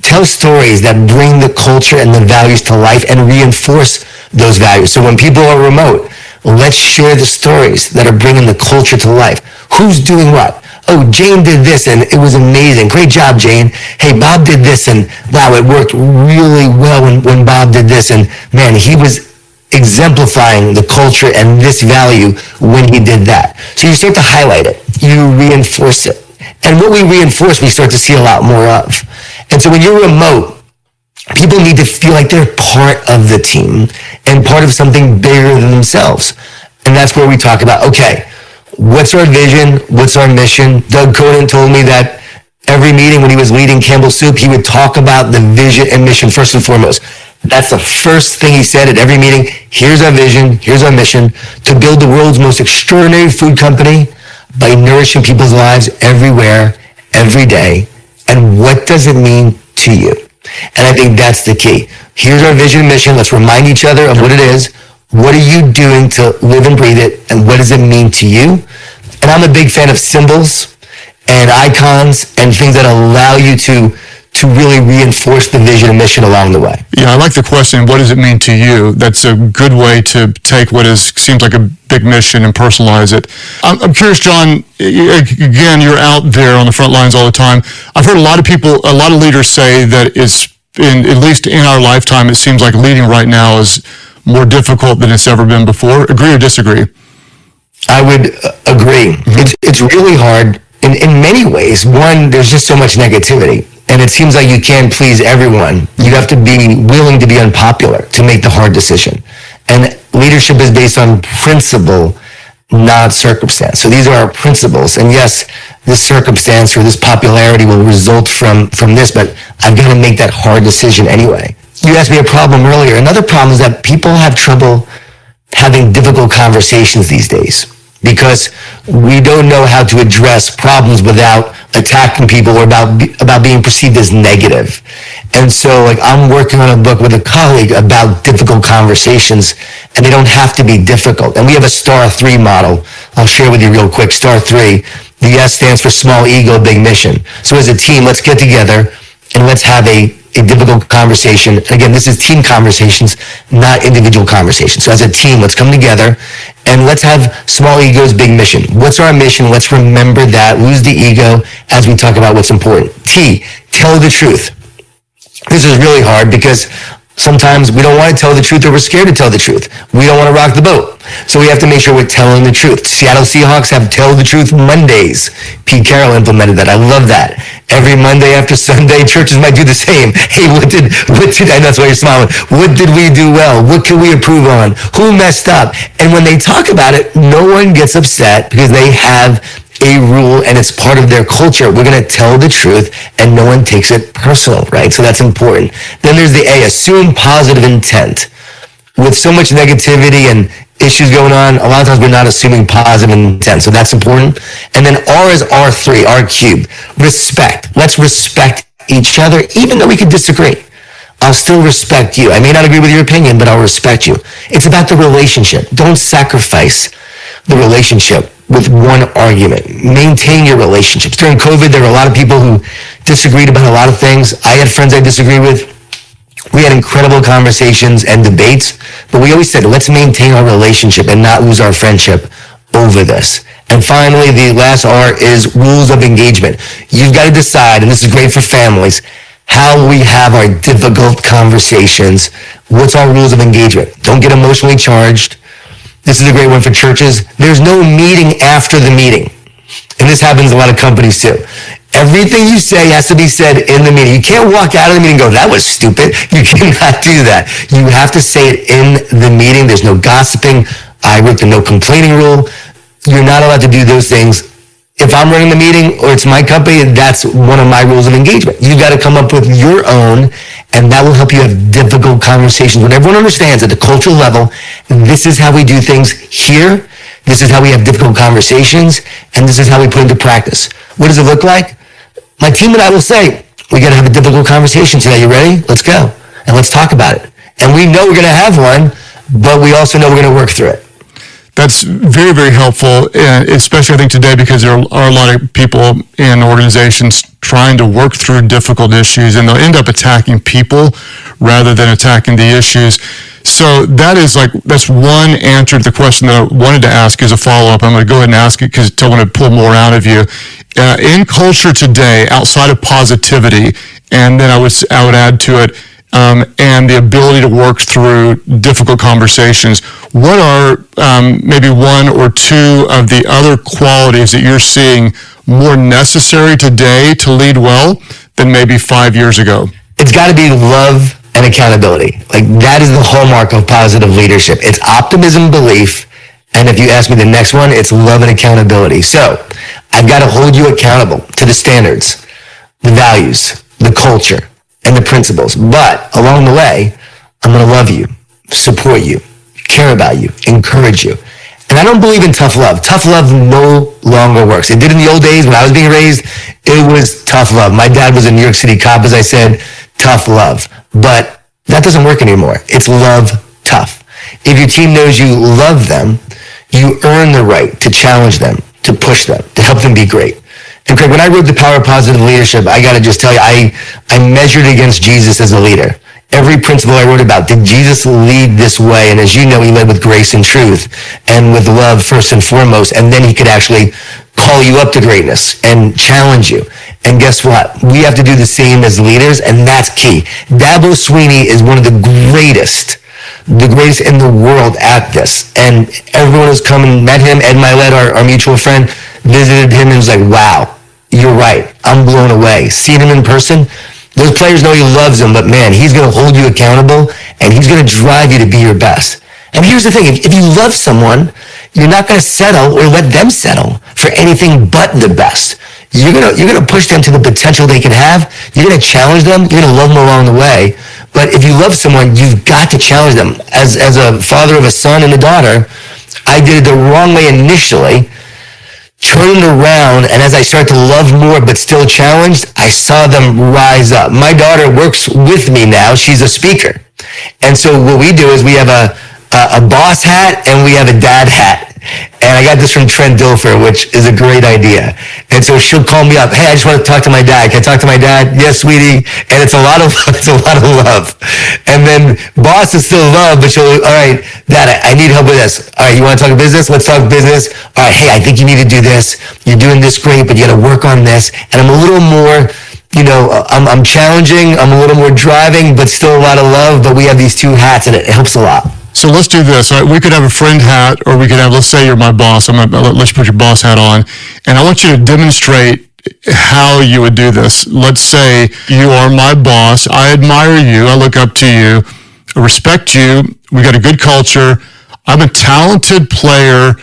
Tell stories that bring the culture and the values to life and reinforce those values. So when people are remote, let's share the stories that are bringing the culture to life. Who's doing what? Oh, Jane did this and it was amazing. Great job, Jane. Hey, Bob did this and wow, it worked really well when Bob did this. And man, he was exemplifying the culture and this value when he did that. So you start to highlight it. You reinforce it. And what we reinforce, we start to see a lot more of. And so when you're remote, people need to feel like they're part of the team and part of something bigger than themselves. And that's where we talk about, okay, what's our vision? What's our mission? Doug Coden told me that every meeting when he was leading Campbell Soup, he would talk about the vision and mission first and foremost. That's the first thing he said at every meeting. Here's our vision. Here's our mission: to build the world's most extraordinary food company by nourishing people's lives everywhere, every day. And what does it mean to you? And I think that's the key. Here's our vision and mission. Let's remind each other of what it is. What are you doing to live and breathe it? And what does it mean to you? And I'm a big fan of symbols and icons and things that allow you to to really reinforce the vision and mission along the way. Yeah, I like the question, what does it mean to you? That's a good way to take what seems like a big mission and personalize it. I'm curious, John, again, you're out there on the front lines all the time. I've heard a lot of leaders say that at least in our lifetime, it seems like leading right now is more difficult than it's ever been before. Agree or disagree? I would agree. It's really hard in many ways. One, there's just so much negativity. And it seems like you can't please everyone. You have to be willing to be unpopular to make the hard decision. And leadership is based on principle, not circumstance. So these are our principles. And yes, this circumstance or this popularity will result from this, but I've got to make that hard decision anyway. You asked me a problem earlier. Another problem is that people have trouble having difficult conversations these days because we don't know how to address problems without attacking people or about being perceived as negative. And so I'm working on a book with a colleague about difficult conversations, and they don't have to be difficult. And we have a STAR 3 model. I'll share with you real quick. STAR 3, the S stands for small ego, big mission. So as a team, let's get together and let's have a difficult conversation. And again, this is team conversations, not individual conversations. So as a team, let's come together and let's have small egos, big mission. What's our mission? Let's remember that. Lose the ego as we talk about what's important. T, tell the truth. This is really hard because sometimes we don't want to tell the truth or we're scared to tell the truth. We don't want to rock the boat. So we have to make sure we're telling the truth. Seattle Seahawks have Tell the Truth Mondays. Pete Carroll implemented that. I love that. Every Monday after Sunday, churches might do the same. Hey, what did I know that's why you're smiling. What did we do well? What can we improve on? Who messed up? And when they talk about it, no one gets upset because they have a rule and it's part of their culture. We're going to tell the truth and no one takes it personal, right? So that's important. Then there's the A, assume positive intent. With so much negativity and issues going on, a lot of times we're not assuming positive intent. So that's important. And then R is R3, R cubed. Respect. Let's respect each other, even though we could disagree. I'll still respect you. I may not agree with your opinion, but I'll respect you. It's about the relationship. Don't sacrifice the relationship with one argument. Maintain your relationships. During COVID, there were a lot of people who disagreed about a lot of things. I had friends I disagreed with. We had incredible conversations and debates, but we always said, let's maintain our relationship and not lose our friendship over this. And finally, the last R is rules of engagement. You've got to decide, and this is great for families, how we have our difficult conversations. What's our rules of engagement? Don't get emotionally charged. This is a great one for churches. There's no meeting after the meeting. And this happens in a lot of companies too. Everything you say has to be said in the meeting. You can't walk out of the meeting and go, that was stupid. You cannot do that. You have to say it in the meeting. There's no gossiping. I wrote the no complaining rule. You're not allowed to do those things. If I'm running the meeting or it's my company, that's one of my rules of engagement. You've got to come up with your own, and that will help you have difficult conversations. When everyone understands at the cultural level, this is how we do things here, this is how we have difficult conversations, and this is how we put into practice. What does it look like? My team and I will say, we got to have a difficult conversation today. You ready? Let's go. And let's talk about it. And we know we're going to have one, but we also know we're going to work through it. That's very, very helpful, especially I think today because there are a lot of people in organizations trying to work through difficult issues, and they'll end up attacking people rather than attacking the issues. So that's one answer to the question that I wanted to ask as a follow-up. I'm going to go ahead and ask it because I want to pull more out of you. In culture today, outside of positivity, and then I would add to it, and the ability to work through difficult conversations, what are maybe one or two of the other qualities that you're seeing more necessary today to lead well than maybe 5 years ago? It's got to be love and accountability. That is the hallmark of positive leadership. It's optimism, belief, and if you ask me the next one, it's love and accountability. So I've got to hold you accountable to the standards, the values, the culture, and the principles. But along the way, I'm going to love you, support you, care about you, encourage you. And I don't believe in tough love. Tough love no longer works. It did in the old days when I was being raised. It was tough love. My dad was a New York City cop, as I said, tough love. But that doesn't work anymore. It's love tough. If your team knows you love them, you earn the right to challenge them, to push them, to help them be great. And Craig, when I wrote The Power of Positive Leadership, I got to just tell you, I measured against Jesus as a leader. Every principle I wrote about, did Jesus lead this way? And as you know, he led with grace and truth and with love first and foremost. And then he could actually call you up to greatness and challenge you. And guess what? We have to do the same as leaders, and that's key. Dabo Sweeney is one of the greatest in the world at this. And everyone who's come and met him, Ed Milet, our mutual friend, visited him and was like, wow, you're right. I'm blown away. Seeing him in person, those players know he loves them, but man, he's going to hold you accountable and he's going to drive you to be your best. And here's the thing, if you love someone, you're not going to settle or let them settle for anything but the best. You're going to push them to the potential they can have. You're going to challenge them. You're going to love them along the way. But if you love someone, you've got to challenge them. As a father of a son and a daughter, I did it the wrong way initially, turned around, and as I started to love more but still challenged, I saw them rise up. My daughter works with me now. She's a speaker. And so what we do is we have a boss hat and we have a dad hat. And I got this from Trent Dilfer, which is a great idea. And so she'll call me up. Hey, I just want to talk to my dad. Can I talk to my dad? Yes, sweetie. And it's a lot of love. And then boss is still love, but she'll, all right, dad, I need help with this. All right, you want to talk business? Let's talk business. All right, hey, I think you need to do this. You're doing this great, but you got to work on this. And I'm a little more, I'm challenging. I'm a little more driving, but still a lot of love. But we have these two hats and it helps a lot. So let's do this. All right, we could have a friend hat, or we could have, let's say you're my boss. Let's put your boss hat on. And I want you to demonstrate how you would do this. Let's say you are my boss. I admire you. I look up to you. I respect you. We got a good culture. I'm a talented player,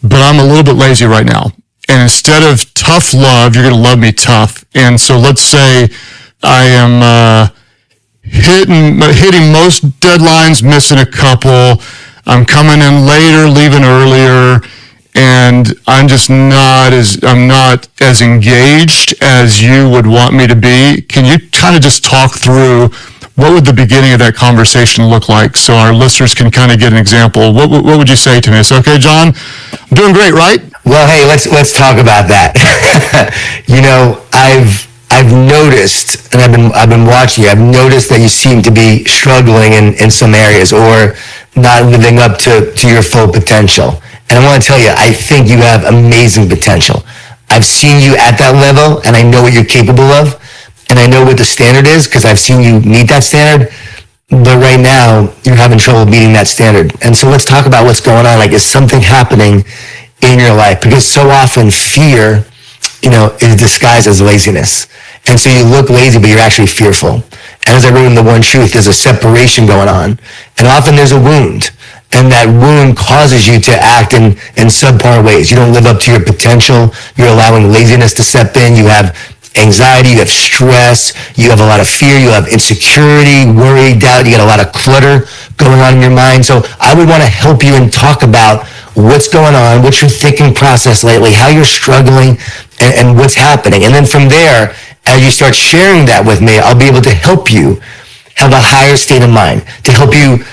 but I'm a little bit lazy right now. And instead of tough love, you're going to love me tough. And so let's say I am hitting most deadlines, missing a couple. I'm coming in later, leaving earlier, and I'm not as engaged as you would want me to be. Can you kind of just talk through what would the beginning of that conversation look like so our listeners can kind of get an example? What would you say to me? It's okay, John, I'm doing great, right? Well, hey, let's talk about that. I've noticed, and I've been watching you, I've noticed that you seem to be struggling in some areas or not living up to your full potential. And I want to tell you, I think you have amazing potential. I've seen you at that level, and I know what you're capable of, and I know what the standard is because I've seen you meet that standard. But right now, you're having trouble meeting that standard. And so let's talk about what's going on. Like, is something happening in your life? Because so often fear, is disguised as laziness. And so you look lazy, but you're actually fearful. And as I wrote in The One Truth, there's a separation going on. And often there's a wound. And that wound causes you to act in subpar ways. You don't live up to your potential. You're allowing laziness to step in. You have anxiety, you have stress, you have a lot of fear, you have insecurity, worry, doubt, you got a lot of clutter going on in your mind. So I would want to help you and talk about what's going on, what's your thinking process lately, how you're struggling, and what's happening. And then from there, as you start sharing that with me, I'll be able to help you have a higher state of mind, to help you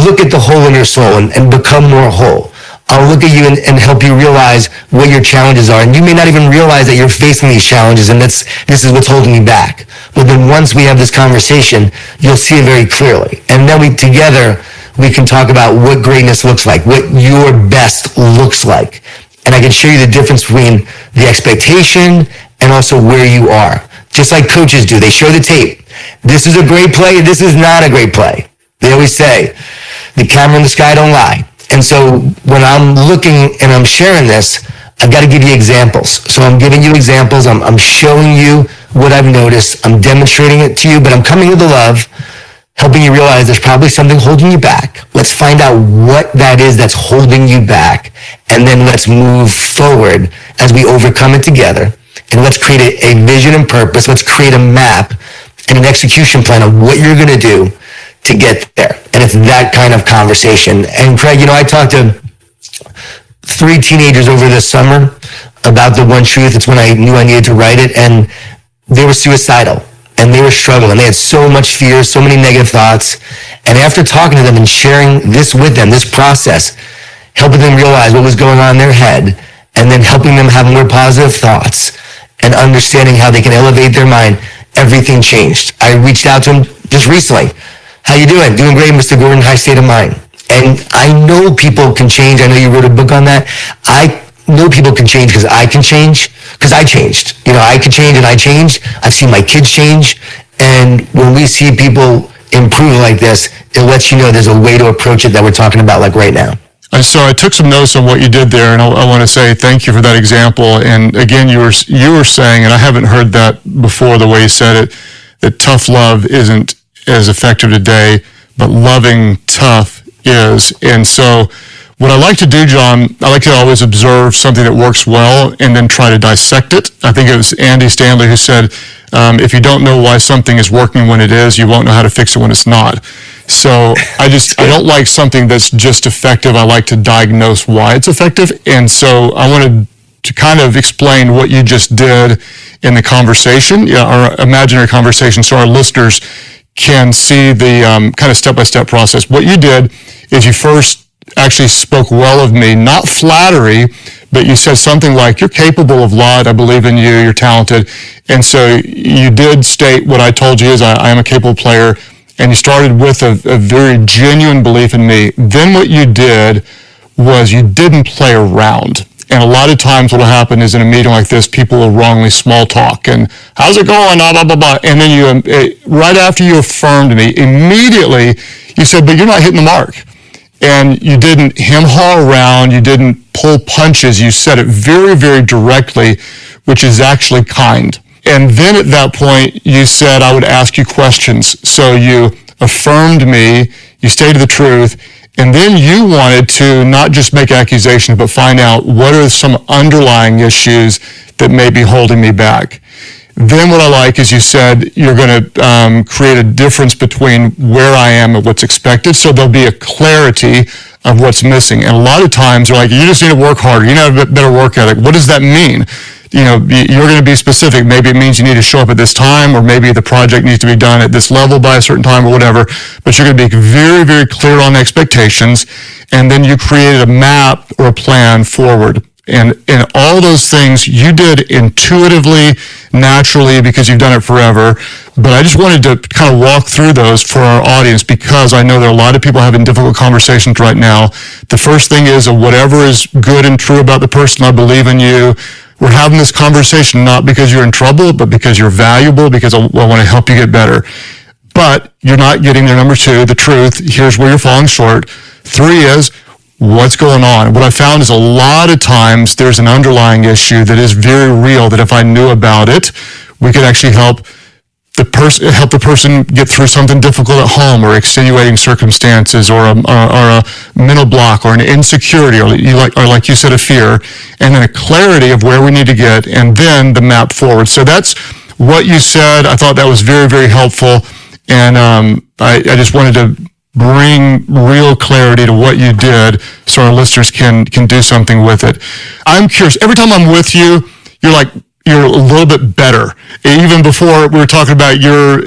look at the hole in your soul and become more whole. I'll look at you and help you realize what your challenges are. And you may not even realize that you're facing these challenges and this is what's holding you back. But then once we have this conversation, you'll see it very clearly. And then together, we can talk about what greatness looks like, what your best looks like. And I can show you the difference between the expectation and also where you are. Just like coaches do. They show the tape. This is a great play. This is not a great play. They always say, the camera in the sky don't lie. And so when I'm looking and I'm sharing this, I've got to give you examples. So I'm giving you examples. I'm showing you what I've noticed. I'm demonstrating it to you, but I'm coming with the love, helping you realize there's probably something holding you back. Let's find out what that is that's holding you back. And then let's move forward as we overcome it together. And let's create a vision and purpose. Let's create a map and an execution plan of what you're going to do to get there. And it's that kind of conversation. And Craig, I talked to 3 teenagers over this summer about The One Truth. It's when I knew I needed to write it. And they were suicidal and they were struggling. They had so much fear, so many negative thoughts. And after talking to them and sharing this with them, this process, helping them realize what was going on in their head, and then helping them have more positive thoughts and understanding how they can elevate their mind, everything changed. I reached out to him just recently. How you doing? Doing great, Mr. Gordon, high state of mind. And I know people can change. I know you wrote a book on that. I know people can change because I can change, because I changed. I could change and I changed. I've seen my kids change. And when we see people improve like this, it lets you know there's a way to approach it that we're talking about like right now. And so I took some notes on what you did there, and I want to say thank you for that example. And again, you were saying, and I haven't heard that before the way you said it, that tough love isn't as effective today, but loving tough is. And so what I like to do, John, I like to always observe something that works well and then try to dissect it. I think it was Andy Stanley who said, if you don't know why something is working when it is, you won't know how to fix it when it's not. So I don't like something that's just effective. I like to diagnose why it's effective. And so I wanted to kind of explain what you just did in the conversation, our imaginary conversation, so our listeners can see the kind of step-by-step process. What you did is you first actually spoke well of me, not flattery, but you said something like, you're capable of a lot, I believe in you, you're talented. And so you did state what I told you is I am a capable player, and you started with a very genuine belief in me. Then what you did was you didn't play around. And a lot of times what will happen is in a meeting like this, people will wrongly small talk and how's it going, blah, blah, blah, blah. And then you, right after you affirmed me, immediately you said, but you're not hitting the mark. And you didn't hem-haw around, you didn't pull punches, you said it very, very directly, which is actually kind. And then at that point, you said I would ask you questions. So you affirmed me, you stated the truth, and then you wanted to not just make accusations, but find out what are some underlying issues that may be holding me back. Then what I like is you said you're going to create a difference between where I am and what's expected, so there'll be a clarity of what's missing. And a lot of times you're like, you just need to work harder. You need to have a better work ethic. What does that mean? You're going to be specific. Maybe it means you need to show up at this time, or maybe the project needs to be done at this level by a certain time or whatever. But you're going to be very, very clear on expectations. And then you created a map or a plan forward. And all those things you did intuitively, naturally, because you've done it forever. But I just wanted to kind of walk through those for our audience, because I know there are a lot of people having difficult conversations right now. The first thing is whatever is good and true about the person, I believe in you. We're having this conversation not because you're in trouble, but because you're valuable, because I want to help you get better. But you're not getting there. Number two, the truth. Here's where you're falling short. Three is, what's going on? What I found is a lot of times there's an underlying issue that is very real, that if I knew about it, we could actually help the person get through something difficult at home, or extenuating circumstances, or a mental block, or an insecurity, or like you said, a fear, and then a clarity of where we need to get, and then the map forward. So that's what you said. I thought that was very, very helpful, and I just wanted to bring real clarity to what you did so our listeners can do something with it. I'm curious, every time I'm with you, you're a little bit better. Even before we were talking about you're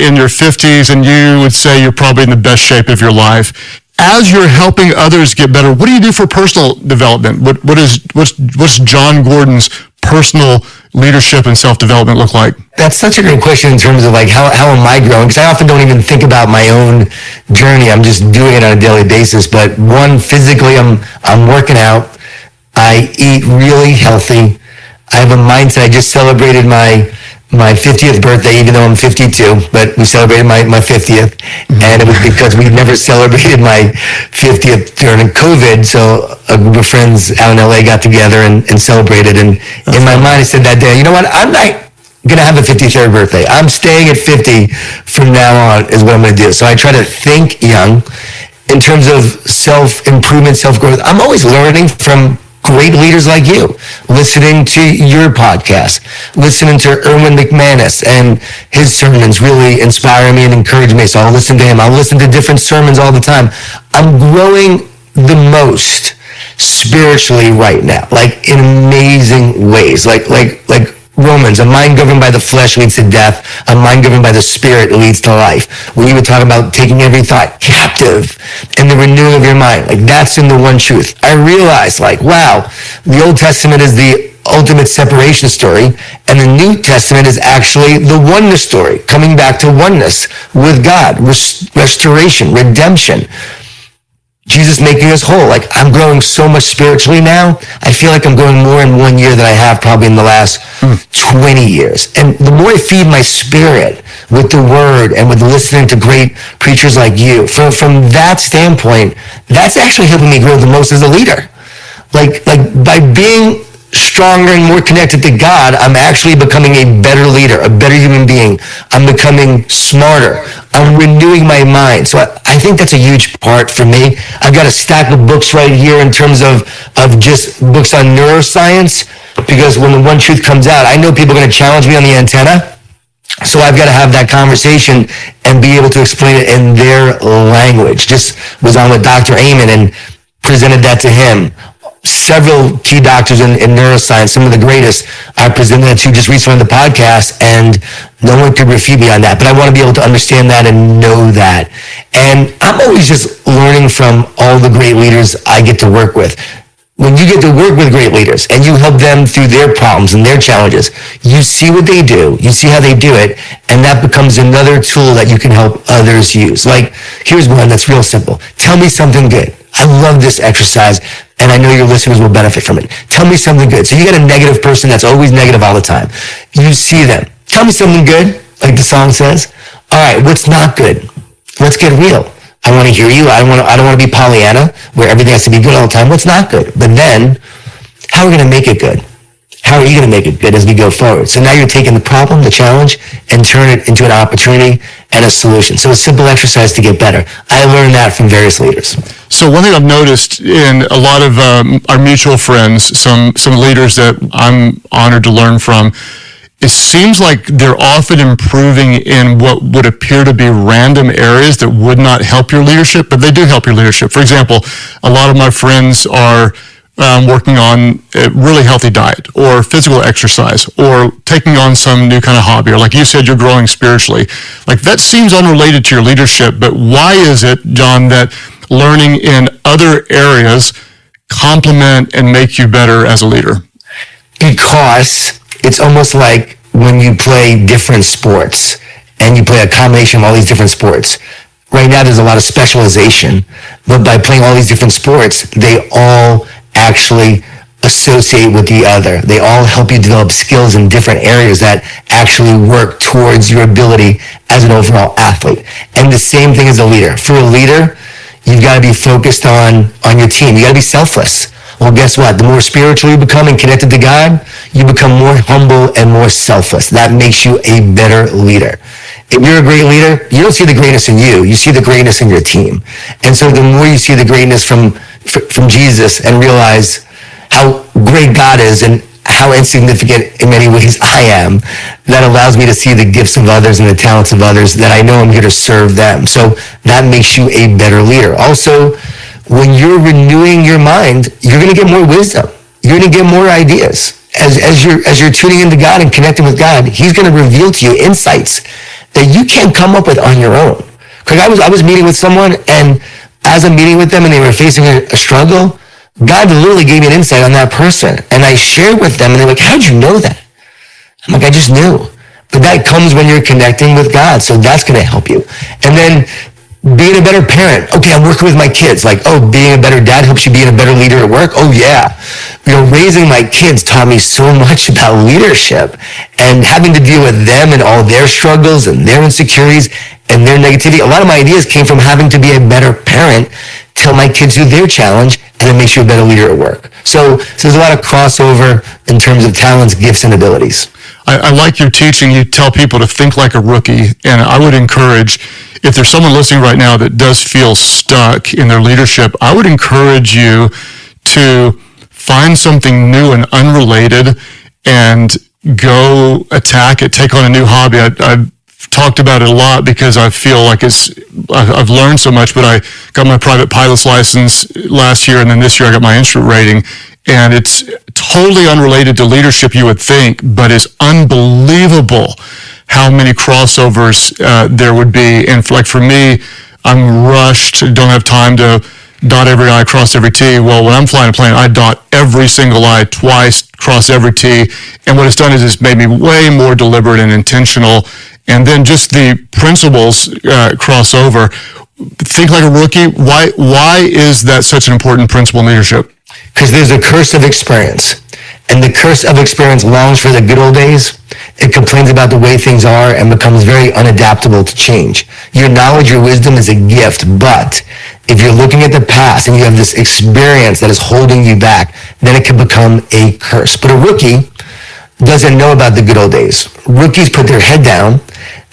in your 50s, and you would say you're probably in the best shape of your life. As you're helping others get better, what do you do for personal development? What's John Gordon's personal leadership and self-development look like? That's such a great question in terms of like how am I growing? Because I often don't even think about my own journey. I'm just doing it on a daily basis. But one, physically, I'm working out. I eat really healthy. I have a mindset. I just celebrated my 50th birthday, even though I'm 52, but we celebrated my 50th. And it was because we never celebrated my 50th during COVID. So a group of friends out in LA got together and celebrated. And in my mind, I said that day, you know what? I'm not going to have a 53rd birthday. I'm staying at 50 from now on is what I'm going to do. So I try to think young in terms of self-improvement, self-growth. I'm always learning from great leaders like you, listening to your podcast, listening to Erwin McManus, and his sermons really inspire me and encourage me. So I'll listen to him. I'll listen to different sermons all the time. I'm growing the most spiritually right now, like in amazing ways, like Romans, a mind governed by the flesh leads to death. A mind governed by the spirit leads to life. When you were talking about taking every thought captive and the renewing of your mind, like that's in the one truth. I realized, like, wow, the Old Testament is the ultimate separation story. And the New Testament is actually the oneness story, coming back to oneness with God, restoration, redemption. Jesus making us whole. Like, I'm growing so much spiritually now. I feel like I'm growing more in 1 year than I have probably in the last 20 years. And the more I feed my spirit with the word and with listening to great preachers like you, from that standpoint, that's actually helping me grow the most as a leader. Like by being stronger and more connected to God, I'm actually becoming a better leader, a better human being. I'm becoming smarter. I'm renewing my mind. So I think that's a huge part for me. I've got a stack of books right here in terms of just books on neuroscience, because when the one truth comes out, I know people are going to challenge me on the antenna. So I've got to have that conversation and be able to explain it in their language. Just was on with Dr. Amen and presented that to him. Several key doctors in neuroscience, some of the greatest, I presented it to just recently on the podcast, and no one could refute me on that. But I want to be able to understand that and know that. And I'm always just learning from all the great leaders I get to work with. When you get to work with great leaders and you help them through their problems and their challenges, you see what they do, you see how they do it, and that becomes another tool that you can help others use. Like, here's one that's real simple. Tell me something good. I love this exercise, and I know your listeners will benefit from it. Tell me something good. So you got a negative person that's always negative all the time. You see them. Tell me something good, like the song says. All right, what's not good? Let's get real. I want to hear you. I don't want to be Pollyanna, where everything has to be good all the time. What's not good? But then, how are we going to make it good? How are you going to make it good as we go forward? So now you're taking the problem, the challenge, and turn it into an opportunity and a solution. So a simple exercise to get better. I learned that from various leaders. So one thing I've noticed in a lot of our mutual friends, some leaders that I'm honored to learn from, it seems like they're often improving in what would appear to be random areas that would not help your leadership, but they do help your leadership. For example, a lot of my friends are working on a really healthy diet or physical exercise or taking on some new kind of hobby, or like you said, you're growing spiritually. Like, that seems unrelated to your leadership, but why is it, John, that learning in other areas complement and make you better as a leader? Because it's almost like when you play different sports and you play a combination of all these different sports. Right now, there's a lot of specialization, but by playing all these different sports, they all actually associate with the other. They all help you develop skills in different areas that actually work towards your ability as an overall athlete. And the same thing as a leader. For a leader, you've got to be focused on your team. You got to be selfless. Well, guess what? The more spiritual you become and connected to God, you become more humble and more selfless. That makes you a better leader. If you're a great leader, you don't see the greatness in you. You see the greatness in your team. And so the more you see the greatness from Jesus and realize how great God is and how insignificant in many ways I am, that allows me to see the gifts of others and the talents of others, that I know I'm here to serve them. So that makes you a better leader. Also, when you're renewing your mind, you're going to get more wisdom. You're going to get more ideas. As you're tuning into God and connecting with God, He's going to reveal to you insights that you can't come up with on your own. Because I was meeting with someone, and as I'm meeting with them and they were facing a struggle, God literally gave me an insight on that person. And I shared with them, and they're like, how'd you know that? I'm like, I just knew. But that comes when you're connecting with God, so that's going to help you. And then being a better parent. Okay, I'm working with my kids. Like, oh, being a better dad helps you being a better leader at work? Oh, yeah. Raising my kids taught me so much about leadership, and having to deal with them and all their struggles and their insecurities and their negativity. A lot of my ideas came from having to be a better parent, tell my kids through their challenge, and it makes you a better leader at work. So there's a lot of crossover in terms of talents, gifts, and abilities. I like your teaching. You tell people to think like a rookie, and I would encourage, if there's someone listening right now that does feel stuck in their leadership, I would encourage you to find something new and unrelated and go attack it, take on a new hobby. I've talked about it a lot because I feel like I've learned so much, but I got my private pilot's license last year, and then this year I got my instrument rating. And it's totally unrelated to leadership, you would think, but it's unbelievable how many crossovers there would be. And for me, I'm rushed, don't have time to dot every I, cross every T. Well, when I'm flying a plane, I dot every single I twice, cross every T. And what it's done is it's made me way more deliberate and intentional. And then just the principles cross over. Think like a rookie. Why is that such an important principle in leadership? Because there's a curse of experience. And the curse of experience longs for the good old days. It complains about the way things are and becomes very unadaptable to change. Your knowledge, your wisdom is a gift, but if you're looking at the past and you have this experience that is holding you back, then it can become a curse. But a rookie doesn't know about the good old days. Rookies put their head down.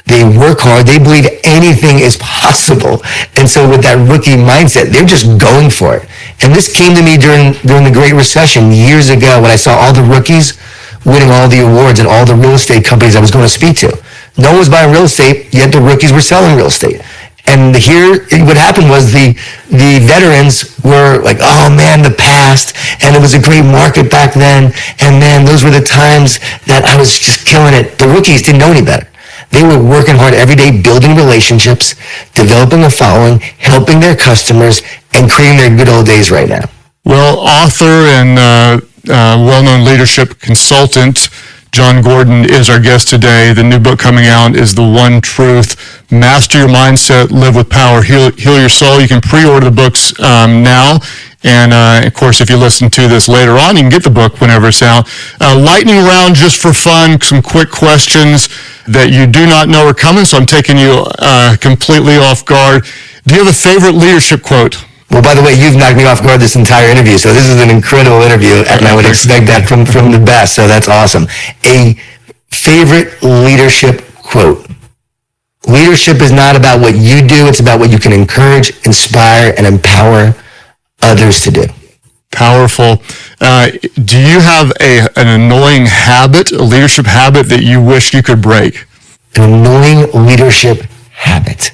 They work hard. They believe anything is possible. And so with that rookie mindset, they're just going for it. And this came to me during the Great Recession years ago when I saw all the rookies winning all the awards and all the real estate companies I was going to speak to. No one was buying real estate, yet the rookies were selling real estate. And here, what happened was the veterans were like, oh man, the past, and it was a great market back then, and man, those were the times that I was just killing it. The rookies didn't know any better. They were working hard every day, building relationships, developing a following, helping their customers, and creating their good old days right now. Well, author and well-known leadership consultant John Gordon is our guest today. The new book coming out is The One Truth: Master Your Mindset, Live with Power, Heal Your Soul. You can pre-order the books now. And, of course, if you listen to this later on, you can get the book whenever it's out. Lightning round just for fun, some quick questions that you do not know are coming, so I'm taking you completely off guard. Do you have a favorite leadership quote? Well, by the way, you've knocked me off guard this entire interview, so this is an incredible interview, and I would expect that from the best, so that's awesome. A favorite leadership quote. Leadership is not about what you do, it's about what you can encourage, inspire, and empower others to do. Powerful. Do you have an annoying habit, a leadership habit that you wish you could break? An annoying leadership habit.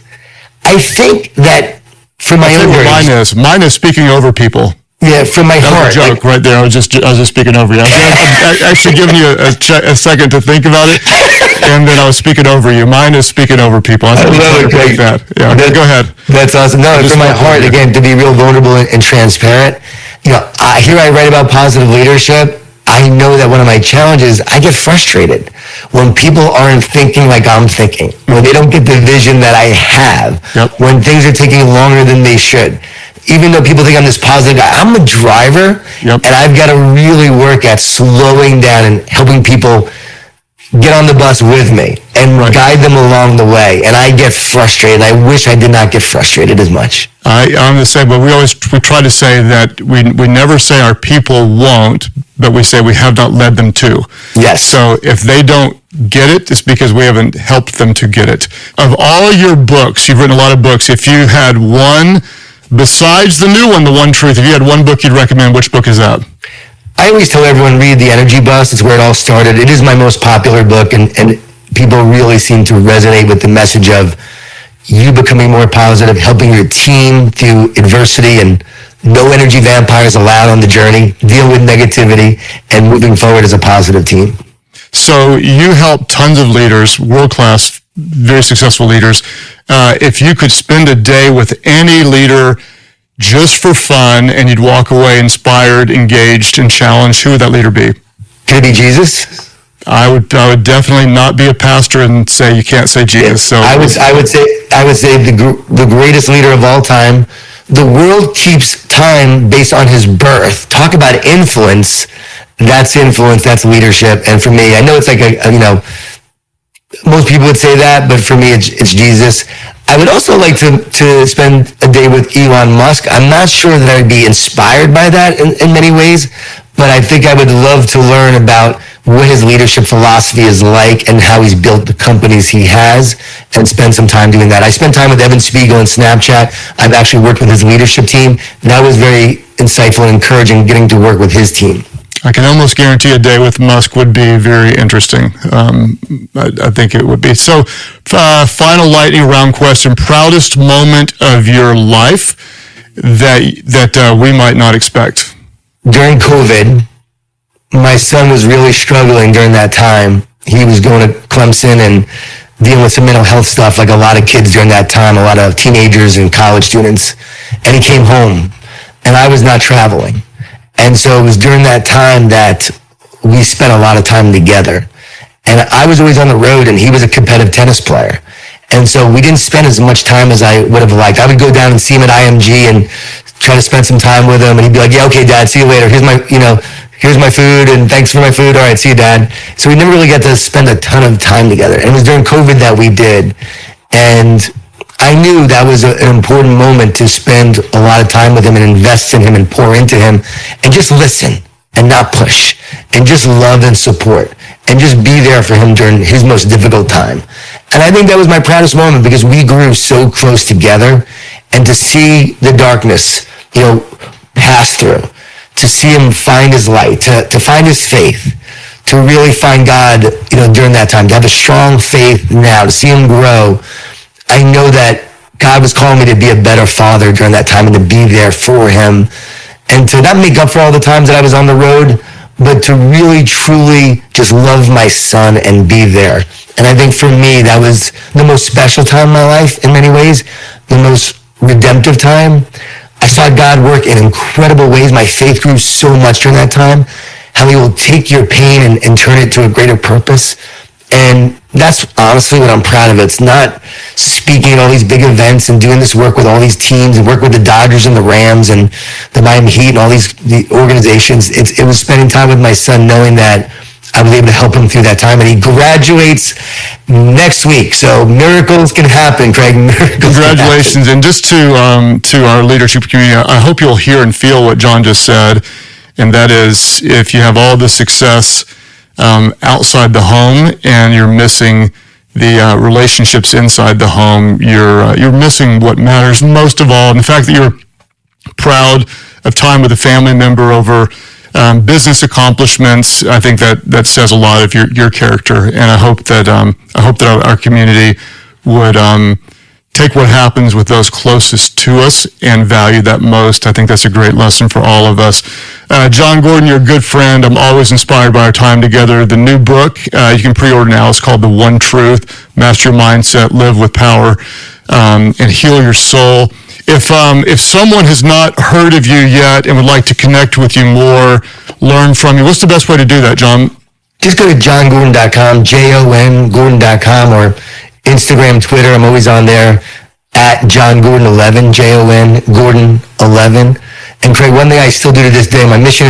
I think that from my own words. Mine is speaking over people. Yeah, from my heart. That was a joke right there. I was just speaking over you. I actually giving you a second to think about it, and then I was speaking over you. Mine is speaking over people. I love it. Like that. Yeah, go ahead. That's awesome. No, from my heart, again, to be real vulnerable and transparent. You know, here I write about positive leadership. I know that one of my challenges, I get frustrated when people aren't thinking like I'm thinking, when they don't get the vision that I have, when things are taking longer than they should. Even though people think I'm this positive guy, I'm a driver, and I've got to really work at slowing down and helping people get on the bus with me and guide them along the way. And I get frustrated. I wish I did not get frustrated as much. I'm the same, but we try to say that we never say our people won't, but we say we have not led them to. Yes. So if they don't get it, it's because we haven't helped them to get it. Of all your books, you've written a lot of books. If you had one, besides the new one, The One Truth, if you had one book you'd recommend, which book is that? I always tell everyone, read The Energy Bus. It's where it all started. It is my most popular book, and people really seem to resonate with the message of you becoming more positive, helping your team through adversity, and no energy vampires allowed on the journey, deal with negativity, and moving forward as a positive team. So you help tons of leaders, world-class, very successful leaders. If you could spend a day with any leader just for fun and you'd walk away inspired, engaged, and challenged, who would that leader be? Could it be Jesus? I would definitely not be a pastor and say you can't say Jesus. So I would say the greatest leader of all time. The world keeps time based on his birth. Talk about influence. That's influence. That's leadership. And for me, I know it's like most people would say that, but for me, it's Jesus. I would also like to spend a day with Elon Musk. I'm not sure that I would be inspired by that in many ways, but I think I would love to learn about what his leadership philosophy is like and how he's built the companies he has, and spend some time doing that. I spent time with Evan Spiegel on Snapchat. I've actually worked with his leadership team. That was very insightful and encouraging, getting to work with his team. I can almost guarantee a day with Musk would be very interesting. I think it would be. So, final lightning round question. Proudest moment of your life that we might not expect? During COVID, my son was really struggling during that time. He was going to Clemson and dealing with some mental health stuff like a lot of kids during that time, a lot of teenagers and college students. And he came home. and I was not traveling. And so it was during that time that we spent a lot of time together. And I was always on the road, and he was a competitive tennis player. And so we didn't spend as much time as I would have liked. I would go down and see him at IMG and try to spend some time with him. And he'd be like, yeah, okay, Dad, see you later. Here's my food, and thanks for my food. All right, see you, Dad. So we never really got to spend a ton of time together. And it was during COVID that we did. And I knew that was an important moment to spend a lot of time with him and invest in him and pour into him and just listen and not push and just love and support and just be there for him during his most difficult time. And I think that was my proudest moment because we grew so close together, and to see the darkness, pass through, to see him find his light, to find his faith, to really find God, during that time, to have a strong faith now, to see him grow. I know that God was calling me to be a better father during that time and to be there for him and to not make up for all the times that I was on the road, but to really, truly just love my son and be there. And I think for me, that was the most special time in my life in many ways, the most redemptive time. I saw God work in incredible ways. My faith grew so much during that time, how he will take your pain and turn it to a greater purpose. And that's honestly what I'm proud of. It's not speaking at all these big events and doing this work with all these teams and work with the Dodgers and the Rams and the Miami Heat and all the organizations. It was spending time with my son, knowing that I was able to help him through that time. And he graduates next week. So miracles can happen, Craig. Congratulations. And just to our leadership community, I hope you'll hear and feel what John just said. And that is, if you have all the success outside the home and you're missing the relationships inside the home, you're missing what matters most of all. And the fact that you're proud of time with a family member over business accomplishments, I think that says a lot of your character. And I hope that our community would take what happens with those closest to us and value that most. I think that's a great lesson for all of us. John Gordon, you're a good friend. I'm always inspired by our time together. The new book, you can pre-order now. It's called The One Truth, Master Your Mindset, Live with Power, and Heal Your Soul. If someone has not heard of you yet and would like to connect with you more, learn from you, what's the best way to do that, John? Just go to johngordon.com, JONGordon.com, or Instagram, Twitter. I'm always on there at John Gordon 11, JON Gordon 11. And Craig, one thing I still do to this day, my mission